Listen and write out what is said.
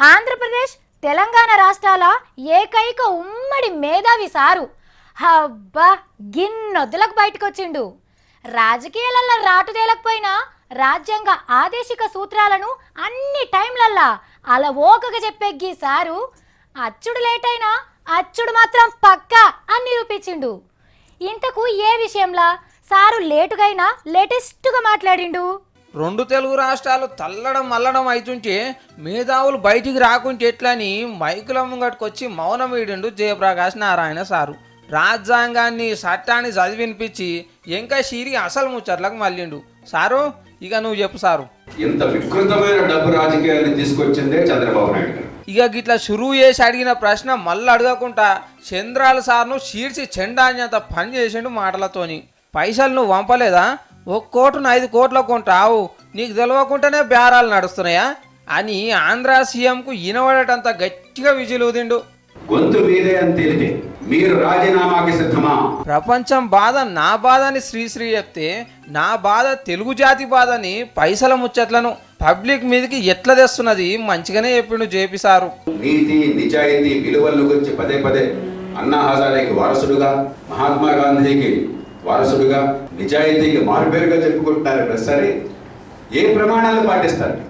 ఆంధ్రప్రదేశ్ తెలంగాణ రాష్ట్రాల ఏకైక ఉమ్మడి మేధావి సారు అబ్బా గిన్నొద్దులకు బయటకొచ్చిండు. రాజకీయాలల్లో రాటు తేలకపోయినా రాజ్యాంగ ఆదేశిక సూత్రాలను అన్ని టైంలల్లా అలవోకగా చెప్పే గీ సారు అచ్చుడు లేట్ అయినా అచ్చుడు మాత్రం పక్కా అని నిరూపించిండు. ఇంతకు ఏ విషయంలా సారు లేటుగైనా లేటెస్ట్గా మాట్లాడిండు. రెండు తెలుగు రాష్ట్రాలు తల్లడం మల్లడం అవుతుంటే మేధావులు బయటికి రాకుంటే ఎట్లని మైకుల ముంగట్టుకొచ్చి మౌనం వీడిండు జయప్రకాష్ నారాయణ సారు. రాజ్యాంగాన్ని చట్టాన్ని చదివినిపించి ఇంకా షీరి అసలు ముచ్చట్లకు మళ్ళిండు. సారు ఇక నువ్వు చెప్పు సారు. ఇంత వికృతమైన డబ్బు రాజకీయాన్ని తీసుకొచ్చిందే చంద్రబాబు నాయుడు గారు. ఇక గిట్లా షురువు చేసి అడిగిన ప్రశ్న మళ్ళీ అడగకుండా చంద్రాల సార్ను చీడ్చి చెండాన్యంత పని చేసిండు మాటలతోని. పైసలు నువ్వు వంపలేదా? 1 కోటును 5 కోట్ల కొంటావు, నీకు తెలియకుండానే బేరాలు నడుస్తున్నాయా అని ఆంధ్ర సీఎంకు ఈనబడేటంత గట్టిగా విజిలూదిండు. గొంతు మీదే అని తెలిపి మీరు రాజీనామాకి సిద్ధమా? ప్రపంచం బాధ నా బాధని శ్రీశ్రీ చెప్తే నా బాధ తెలుగు జాతి బాధని పైసల ముచ్చట్లను పబ్లిక్ మీదకి ఎట్లా తెస్తున్నది మంచిగానే చెప్పిండు జేపీ సారు. నీతి నిజాయితీ విలువల గురించి పదే పదే అన్నా హజారేకి వారసుడుగా, మహాత్మా గాంధీకి వారసుడుగా, నిజాయితీకి మారుపేరుగా చెప్పుకుంటున్నారు. సరే, ఏ ప్రమాణాలు పాటిస్తారు?